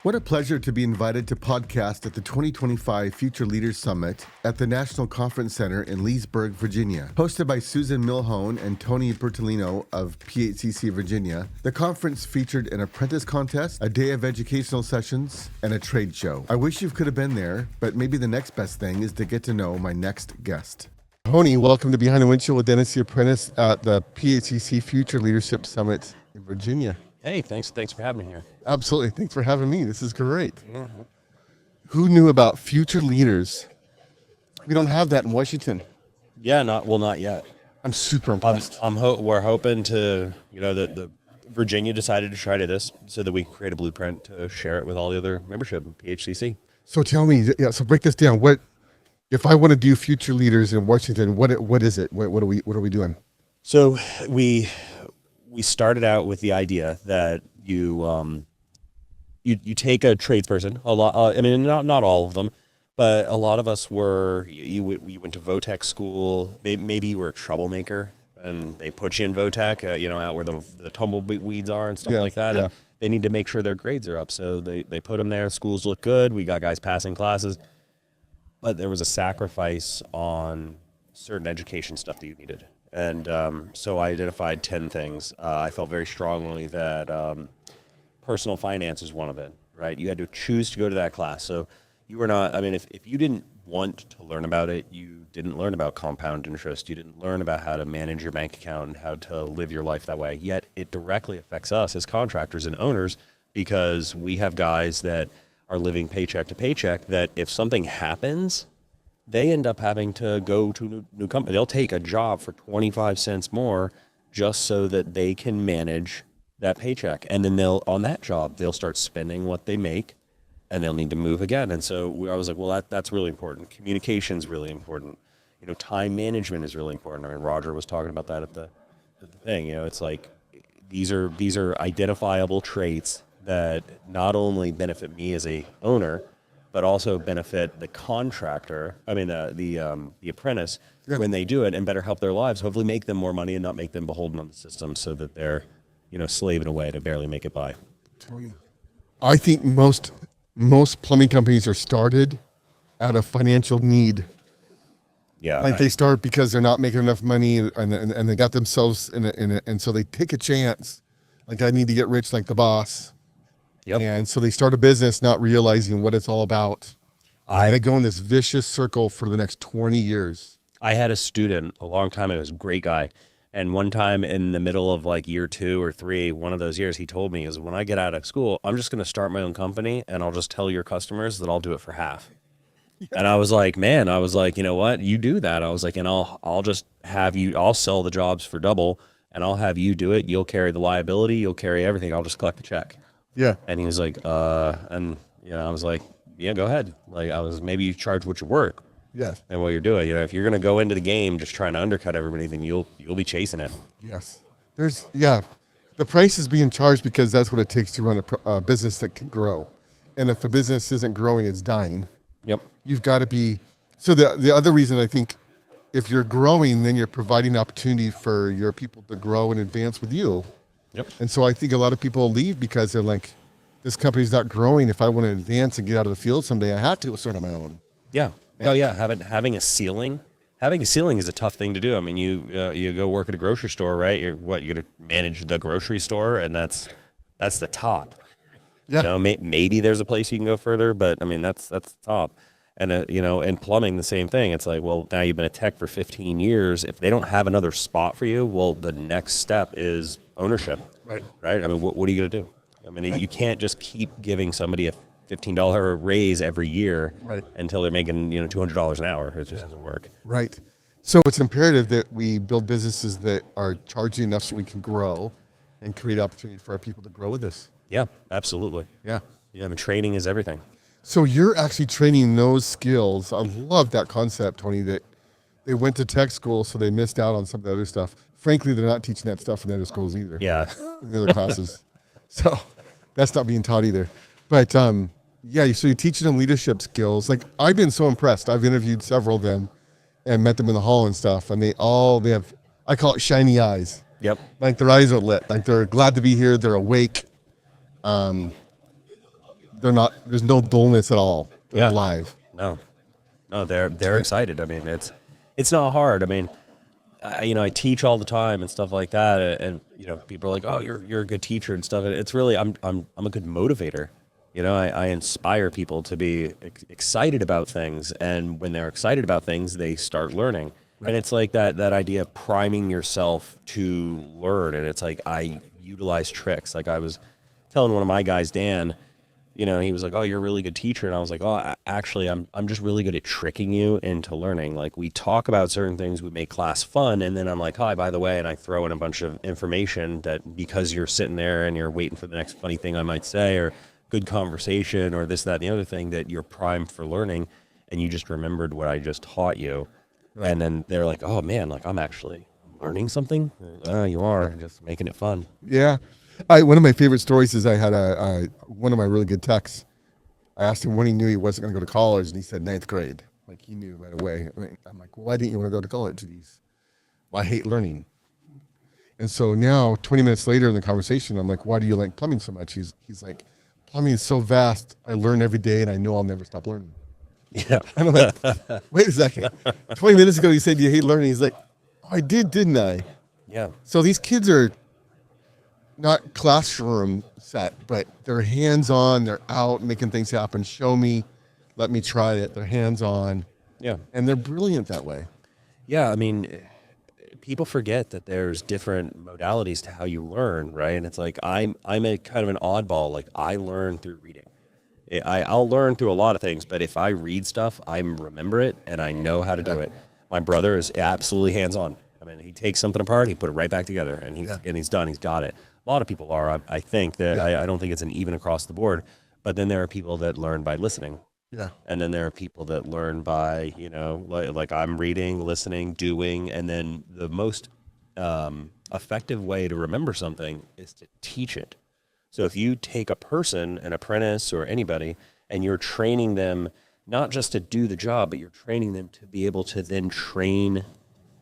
What a pleasure to be invited to podcast at the 2025 Future Leaders Summit at the National Conference Center in Leesburg, Virginia. Hosted by Susan Milhone and Tony Bertolino of PHCC Virginia, the conference featured an apprentice contest, a day of educational sessions, and a trade show. I wish you could have been there, but maybe the next best thing is to get to know my next guest. Tony, welcome to Behind the Windshield with Dennis the Apprentice at the PHCC Future Leadership Summit in Virginia. Hey, thanks for having me here. Absolutely. Thanks for having me. This is great. Mm-hmm. Who knew about future leaders? We don't have that in Washington. Yeah, not yet. I'm super impressed. We're hoping to, the Virginia decided to try to this so that we can create a blueprint to share it with all the other membership in PHCC. So tell me, so break this down. What if I want to do future leaders in Washington? What is it? What are we doing? So we started out with the idea that you take a tradesperson, a lot. I mean, not all of them, but a lot of us were. You went to Votech school. Maybe you were a troublemaker, and they put you in Votech. Out where the tumbleweeds are and stuff like that. Yeah. And they need to make sure their grades are up, so they put them there. Schools look good. We got guys passing classes, but there was a sacrifice on certain education stuff that you needed. And so I identified 10 things. I felt very strongly that personal finance is one of it, right? You had to choose to go to that class. So you were not, if you didn't want to learn about it, you didn't learn about compound interest. You didn't learn about how to manage your bank account and how to live your life that way. Yet it directly affects us as contractors and owners because we have guys that are living paycheck to paycheck that if something happens, they end up having to go to a new company. They'll take a job for 25 cents more just so that they can manage that paycheck. And then on that job, they'll start spending what they make and they'll need to move again. And so I was like, well, that's really important. Communication is really important. Time management is really important. I mean, Roger was talking about that at the thing. It's like these are identifiable traits that not only benefit me as a owner, but also benefit the contractor, the apprentice, when they do it and better help their lives, hopefully make them more money and not make them beholden on the system so that they're, slaving away to barely make it by. I think most plumbing companies are started out of financial need. Yeah. Like they start because they're not making enough money and they got themselves and so they take a chance. Like I need to get rich like the boss. Yep. And so they start a business not realizing what it's all about. They go in this vicious circle for the next 20 years. I had a student a long time ago, he was a great guy. And one time in the middle of like year 2 or 3, one of those years, he told me, when I get out of school, I'm just going to start my own company and I'll just tell your customers that I'll do it for half. Yeah. And I was like, you know what? You do that. I was like, and I'll just have you, I'll sell the jobs for double and I'll have you do it. You'll carry the liability. You'll carry everything. I'll just collect the check. Yeah. And he was like, I was like, yeah, go ahead. Like maybe you charge what you work. Yes. And what you're doing, if you're going to go into the game just trying to undercut everybody, then you'll be chasing it. Yes. The price is being charged because that's what it takes to run a business that can grow. And if a business isn't growing, it's dying. Yep. You've got to be, so the other reason I think if you're growing, then you're providing opportunity for your people to grow and advance with you. Yep. And so I think a lot of people leave because they're like, this company's not growing. If I want to advance and get out of the field someday, I have to start on my own. Yeah. Oh yeah. Having a ceiling is a tough thing to do. I mean, you go work at a grocery store, right? You're going to manage the grocery store and that's the top. Yeah. Maybe there's a place you can go further, but I mean, that's the top. And, in plumbing, the same thing. It's like, well, now you've been a tech for 15 years. If they don't have another spot for you, well, the next step is ownership. Right. I mean, what are you going to do? I mean, you can't just keep giving somebody a $15 raise every year until they're making, $200 an hour. It just doesn't work. Right. So it's imperative that we build businesses that are charging enough so we can grow and create opportunity for our people to grow with us. Yeah, absolutely. Yeah. Yeah, I mean, training is everything. So you're actually training those skills. I love that concept, Tony, that they went to tech school, so they missed out on some of the other stuff. Frankly, they're not teaching that stuff in other schools either. Yeah. In the other classes. So that's not being taught either. But so you're teaching them leadership skills. Like I've been so impressed. I've interviewed several of them and met them in the hall and stuff. And they have, I call it shiny eyes. Yep. Like their eyes are lit. Like they're glad to be here. They're awake. there's no dullness at all. They're Yeah. alive. No, they're excited. I mean, it's not hard. I mean, I teach all the time and stuff like that, and people are like, "Oh, you're a good teacher" and stuff. And it's really I'm a good motivator. I inspire people to be excited about things, and when they're excited about things, they start learning. Right. And it's like that idea of priming yourself to learn. And it's like I utilize tricks. Like I was telling one of my guys, Dan. He was like, "Oh, you're a really good teacher," and I was like, "Oh, actually, I'm just really good at tricking you into learning. Like we talk about certain things, we make class fun, and then I'm like, hi, by the way," and I throw in a bunch of information that because you're sitting there and you're waiting for the next funny thing I might say or good conversation or this, that, and the other thing, that you're primed for learning, and you just remembered what I just taught you, right. And then they're like, "Oh man, like I'm actually learning something." You are just making it fun. Yeah. One of my favorite stories is I had one of my really good techs. I asked him when he knew he wasn't going to go to college, and he said 9th grade. Like he knew right away. I'm like, "Well, why didn't you want to go to college?" "Well, I hate learning." And so now, 20 minutes later in the conversation, I'm like, "Why do you like plumbing so much?" He's like, "Plumbing is so vast. I learn every day, and I know I'll never stop learning." Yeah. And I'm like, "Wait a second. 20 minutes ago, you said you hate learning." He's like, "Oh, I did, didn't I?" Yeah. So these kids are not classroom set, but they're hands-on. They're out making things happen. Show me, let me try it. They're hands-on. Yeah. And they're brilliant that way. Yeah. I mean, people forget that there's different modalities to how you learn, right? And it's like I'm a kind of an oddball. Like I learn through reading. I'll learn through a lot of things, but if I read stuff, I remember it and I know how to do it. My brother is absolutely hands-on. I mean, he takes something apart, he put it right back together, and he's done. He's got it. A lot of people are. I think that I don't think it's an even across the board. But then there are people that learn by listening. Yeah. And then there are people that learn by, like I'm reading, listening, doing, and then the most effective way to remember something is to teach it. So if you take a person, an apprentice or anybody, and you're training them not just to do the job, but you're training them to be able to then train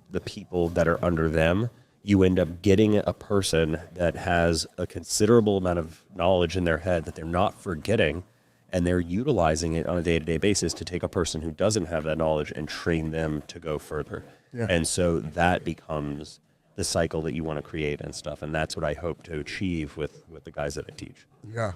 the people that are under them, you end up getting a person that has a considerable amount of knowledge in their head that they're not forgetting, and they're utilizing it on a day-to-day basis to take a person who doesn't have that knowledge and train them to go further. Yeah. And so that becomes the cycle that you want to create and stuff. And that's what I hope to achieve with the guys that I teach. Yeah.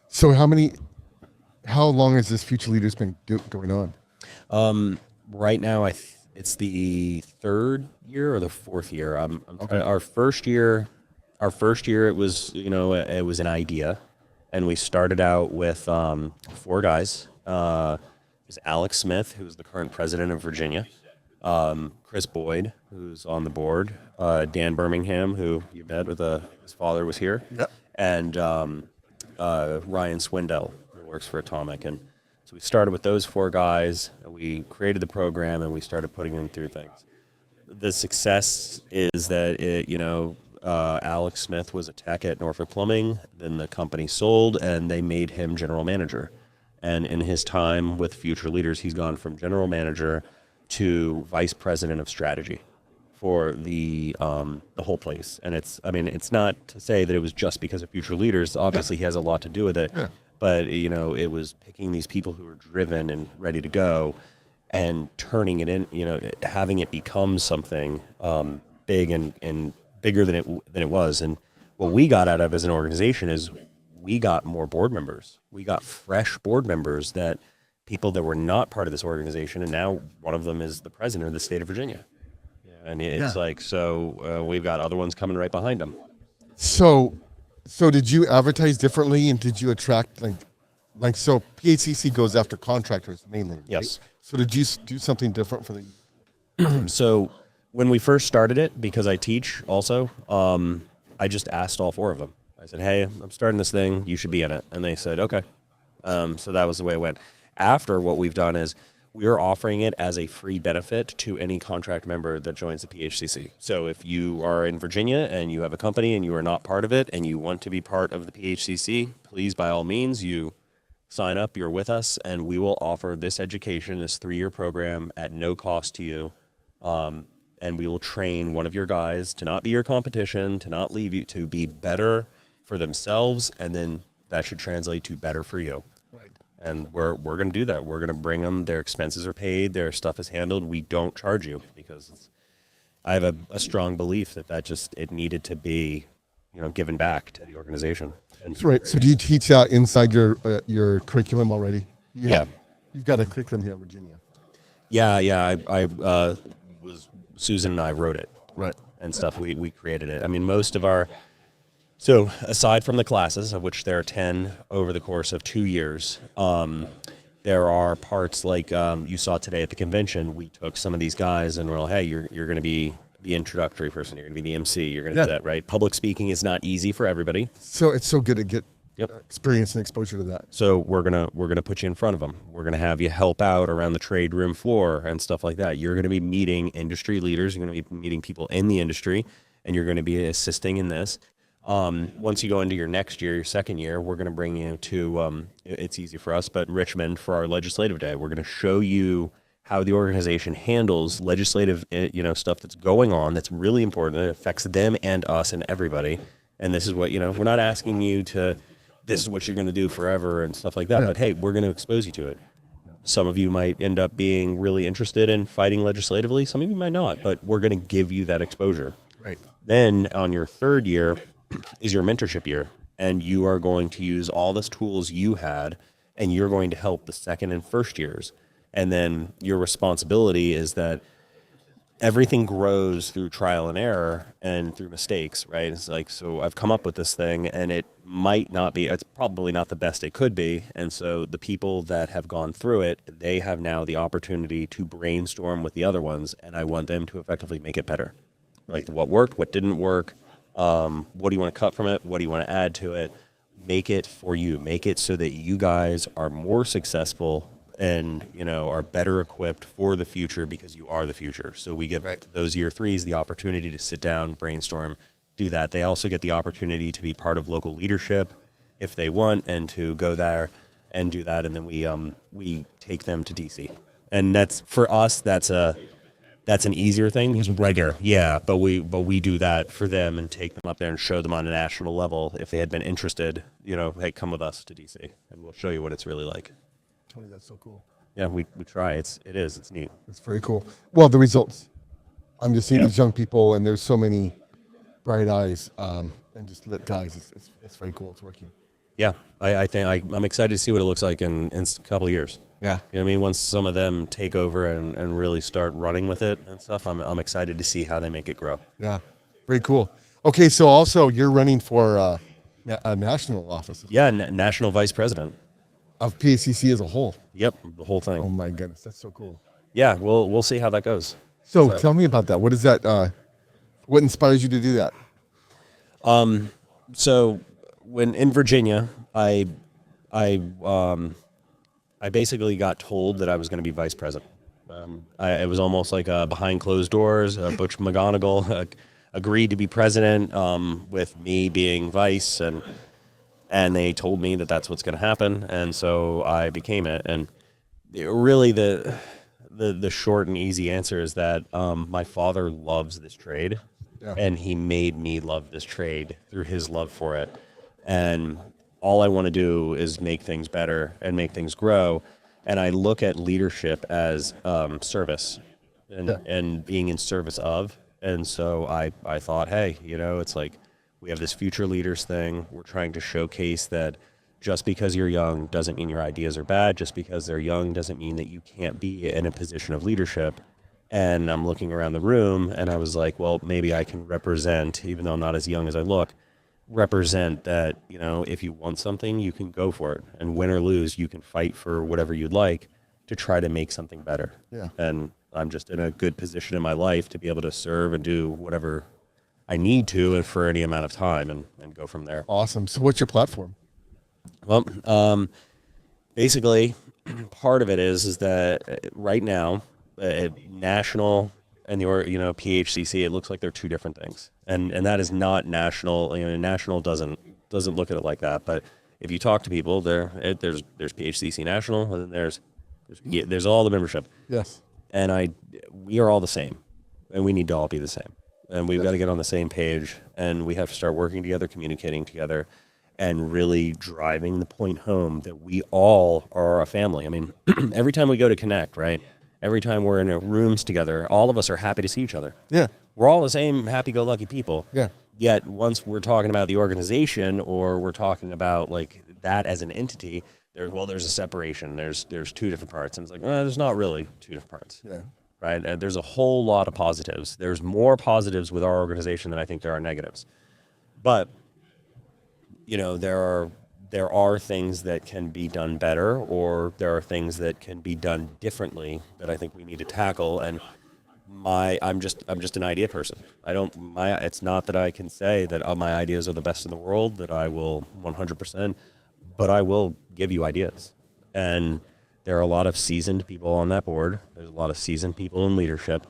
So how long has this Future Leaders been going on? Right now, it's the 3rd year or the 4th year. Okay. Our first year, it was, it was an idea, and we started out with 4 guys. It was Alex Smith, who's the current president of Virginia, Chris Boyd, who's on the board, Dan Birmingham, who you met with his father was here, yep. And Ryan Swindell, who works for Atomic. And so we started with those 4 guys, and we created the program, and we started putting them through things. The success is that Alex Smith was a tech at Norfolk Plumbing. Then the company sold, and they made him general manager. And in his time with Future Leaders, he's gone from general manager to vice president of strategy for the whole place. And it's not to say that it was just because of Future Leaders. Obviously, he has a lot to do with it. Yeah. But, it was picking these people who were driven and ready to go and turning it in, having it become something big and bigger than it was. And what we got out of as an organization is we got more board members. We got fresh board members, that people that were not part of this organization, and now one of them is the president of the state of Virginia. Yeah, and it's we've got other ones coming right behind them. So did you advertise differently, and did you attract so PHCC goes after contractors mainly, right? Yes. So did you do something different for the? So when we first started it, because I teach also, I just asked all 4 of them. I said, "Hey, I'm starting this thing. You should be in it." And they said, "Okay." So that was the way it went. After, what we've done is we are offering it as a free benefit to any contract member that joins the PHCC. So if you are in Virginia and you have a company and you are not part of it and you want to be part of the PHCC, please, by all means, you sign up, you're with us, and we will offer this education, this 3-year program at no cost to you. And we will train one of your guys to not be your competition, to not leave you, to be better for themselves, and then that should translate to better for you. And we're going to do that. We're going to bring them. Their expenses are paid. Their stuff is handled. We don't charge you because I have a strong belief that it needed to be, given back to the organization. And That's right. So do you teach that inside your curriculum already? Yeah. You've got a curriculum here in Virginia. Yeah. Susan and I wrote it. Right. And stuff. We created it. I mean, so aside from the classes, of which there are 10 over the course of 2 years, there are parts like you saw today at the convention. We took some of these guys and we're like, hey, you're going to be the introductory person. You're going to be the MC. You're going to do that, right? Public speaking is not easy for everybody. So it's so good to get experience and exposure to that. So we're gonna put you in front of them. We're gonna have you help out around the trade room floor and stuff like that. You're gonna be meeting industry leaders. You're gonna be meeting people in the industry, and you're gonna be assisting in this. Once you go into your next year, your second year, we're gonna bring you to it's easy for us, but Richmond for our legislative day. We're gonna show you how the organization handles legislative stuff that's going on that's really important. It affects them and us and everybody. And this is what we're not asking you to. This is what you're going to do forever and stuff like that. But hey, we're going to expose you to it. Some of you might end up being really interested in fighting legislatively. Some of you might not, but we're going to give you that exposure. Right. Then on your third year is your mentorship year. And you are going to use all the tools you had, and you're going to help the second and first years. And then your responsibility is that everything grows through trial and error and through mistakes, right? It's like, so I've come up with this thing and it's probably not the best it could be. And so the people that have gone through it, they have now the opportunity to brainstorm with the other ones. And I want them to effectively make it better. Like what worked, what didn't work, what do you want to cut from it? What do you want to add to it? Make it for you. Make it so that you guys are more successful and are better equipped for the future because you are the future. So we give those year threes the opportunity to sit down, brainstorm, do that. They also get the opportunity to be part of local leadership if they want, and to go there and do that. And then we take them to DC. And that's for us. That's an easier thing because we're right there. Yeah, but we do that for them and take them up there and show them on a national level. If they had been interested, hey, come with us to DC and we'll show you what it's really like. That's so cool. Yeah, we try. It's neat. It's very cool. Well, the results. I'm just seeing these young people, and there's so many bright eyes and just lit guys. It's very cool. It's working. Yeah, I think I'm excited to see what it looks like in a couple of years. Yeah. You know what I mean? Once some of them take over and really start running with it and stuff, I'm excited to see how they make it grow. Yeah, very cool. Okay, so also you're running for a national office. Yeah, national vice president. Of PHCC as a whole. Yep, the whole thing. Oh my goodness, that's so cool. Yeah, we'll see how that goes. So tell me about that. What is that? What inspires you to do that? So when in Virginia, I basically got told that I was going to be vice president. It was almost like behind closed doors. Butch McGonigal agreed to be president with me being vice, and they told me that that's what's going to happen, and so I became it. And really, the short and easy answer is that my father loves this trade, and he made me love this trade through his love for it. And all I want to do is make things better and make things grow. And I look at leadership as service and being in service of. And so I thought, hey, it's like, we have this future leaders thing. We're trying to showcase that just because you're young doesn't mean your ideas are bad. Just because they're young doesn't mean that you can't be in a position of leadership. And I'm looking around the room and I was like, well, maybe I can represent, even though I'm not as young as I look, represent that, if you want something, you can go for it. And win or lose, you can fight for whatever you'd like to try to make something better. Yeah. And I'm just in a good position in my life to be able to serve and do whatever I need to and for any amount of time and go from there. Awesome. So what's your platform? Well, basically, part of it is that right now, national and the PHCC, it looks like they're two different things, and that is not national. National doesn't look at it like that. But if you talk to people, there's PHCC national, and then there's all the membership. Yes. And we are all the same, and we need to all be the same. And we've got to get on the same page, and we have to start working together, communicating together. and really driving the point home that we all are a family. I mean, every time we go to connect, right? Every time we're in rooms together, all of us are happy to see each other. Yeah. We're all the same happy-go-lucky people. Yeah. Yet once we're talking about the organization, or we're talking about like that as an entity, there's a separation. There's two different parts, and it's like, there's not really two different parts. Yeah. Right? And there's a whole lot of positives. There's more positives with our organization than I think there are negatives. But there are things that can be done better, or there are things that can be done differently that I think we need to tackle. And I'm just an idea person. It's not that I can say that my ideas are the best in the world, that I will 100%, but I will give you ideas. And there are a lot of seasoned people on that board. There's a lot of seasoned people in leadership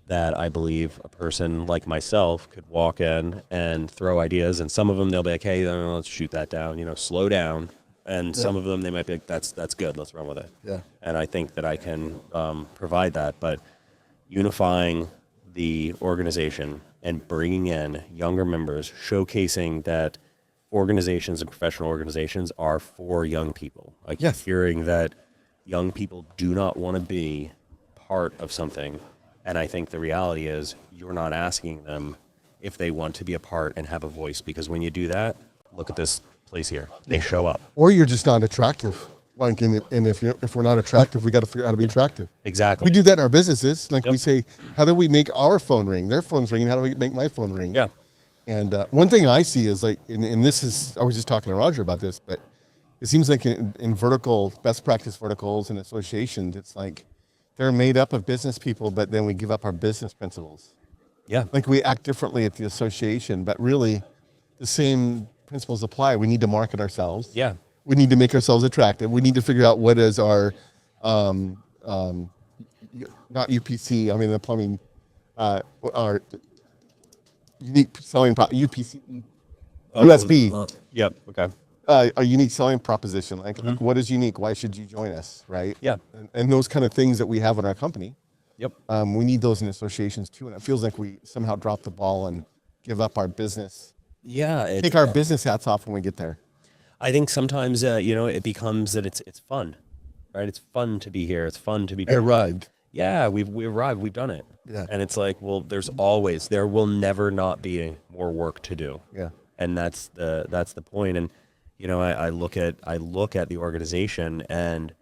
that I believe a person like myself could walk in and throw ideas, and some of them they'll be like, hey, let's shoot that down, slow down. And some of them they might be like, that's good, let's run with it. Yeah. And I think that I can provide that, but unifying the organization and bringing in younger members, showcasing that organizations and professional organizations are for young people. Like hearing that young people do not want to be part of something. And I think the reality is you're not asking them if they want to be a part and have a voice, because when you do that, look at this place here. They show up. Or you're just not attractive. Like, and if we're not attractive, we got to figure out how to be attractive. Exactly. We do that in our businesses. Like we say, how do we make our phone ring? Their phone's ringing. How do we make my phone ring? Yeah. And one thing I see is like, and this is, I was just talking to Roger about this, but it seems like in vertical, best practice verticals and associations, it's like they're made up of business people, but then we give up our business principles. Yeah. Like we act differently at the association, but really the same principles apply. We need to market ourselves. Yeah. We need to make ourselves attractive. We need to figure out what is our, not UPC, I mean the plumbing, our unique selling, UPC, USB. Yep. Okay. A unique selling proposition. Like, what is unique? Why should you join us? Right? Yeah. And those kind of things that we have in our company. Yep. We need those in associations too. And it feels like we somehow drop the ball and give up our business. Yeah. Take our business hats off when we get there. I think sometimes, it becomes that it's fun, right? It's fun to be here. It's fun to be. I arrived. Yeah, we arrived. We've done it. Yeah. And it's like, well, there will never not be more work to do. Yeah. And that's the point. And I look at the organization, and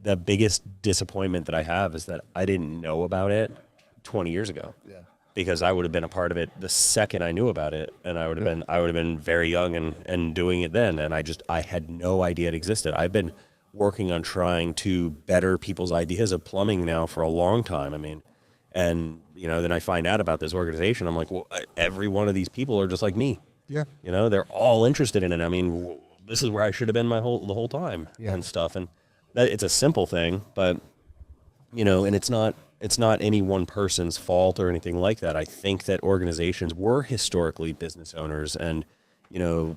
the biggest disappointment that I have is that I didn't know about it 20 years ago. Yeah. Because I would have been a part of it the second I knew about it, and I would have been very young and doing it then, and I had no idea it existed. I've been working on trying to better people's ideas of plumbing now for a long time. I mean, and then I find out about this organization. I'm like, well, every one of these people are just like me. Yeah. They're all interested in it. I mean, this is where I should have been the whole time and stuff. And that it's a simple thing, but and it's not any one person's fault or anything like that. I think that organizations were historically business owners, and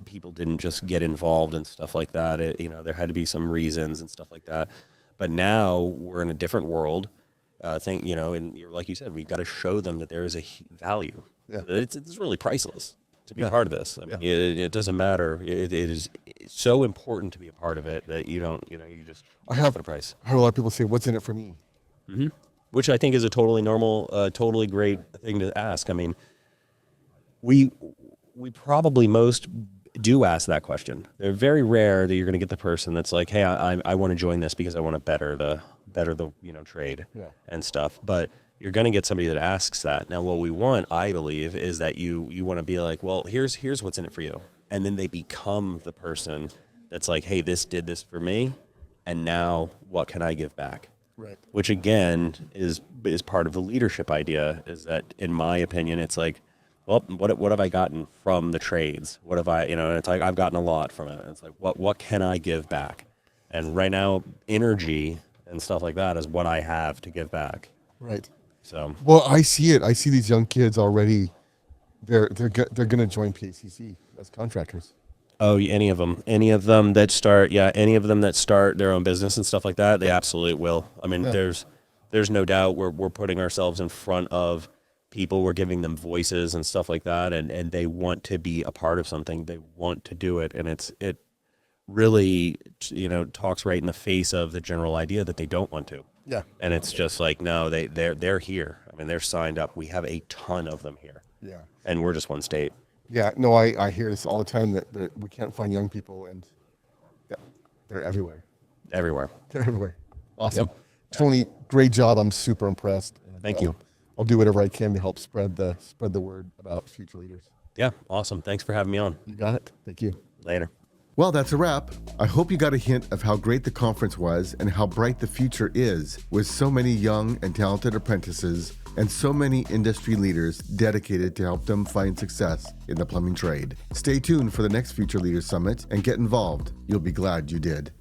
people didn't just get involved and stuff like that. There had to be some reasons and stuff like that. But now we're in a different world. And like you said, we've got to show them that there is a value. Yeah. It's really priceless to be a part of this. I mean, it doesn't matter. It is so important to be a part of it that you don't, you just put a price. I heard a lot of people say, "What's in it for me?" Mm-hmm. Which I think is a totally normal, totally great thing to ask. I mean, we probably most do ask that question. They're very rare that you're going to get the person that's like, "Hey, I want to join this because I want to better the trade and stuff." But you're going to get somebody that asks that. Now, what we want, I believe, is that you want to be like, "Well, here's what's in it for you," and then they become the person that's like, "Hey, this did this for me, and now what can I give back?" Right. Which again is part of the leadership idea, is that in my opinion, it's like, well, what have I gotten from the trades? What have I, and it's like, I've gotten a lot from it. It's like, what can I give back? And right now, energy and stuff like that is what I have to give back. Right. So. Well, I see it. I see these young kids already. They're going to join PHCC as contractors. Oh, any of them that start their own business and stuff like that, they absolutely will. I mean, there's no doubt we're putting ourselves in front of people. We're giving them voices and stuff like that, and they want to be a part of something. They want to do it, and really, talks right in the face of the general idea that they don't want to. Yeah. And it's just like, no, they're here. I mean, they're signed up. We have a ton of them here. Yeah. And we're just one state. Yeah. No, I hear this all the time that we can't find young people, and yeah, they're everywhere. Everywhere. They're everywhere. Awesome. Yep. Tony, great job. I'm super impressed. And, Thank you. I'll do whatever I can to help spread the word about future leaders. Yeah. Awesome. Thanks for having me on. You got it. Thank you. Later. Well, that's a wrap. I hope you got a hint of how great the conference was and how bright the future is, with so many young and talented apprentices and so many industry leaders dedicated to help them find success in the plumbing trade. Stay tuned for the next Future Leaders Summit and get involved. You'll be glad you did.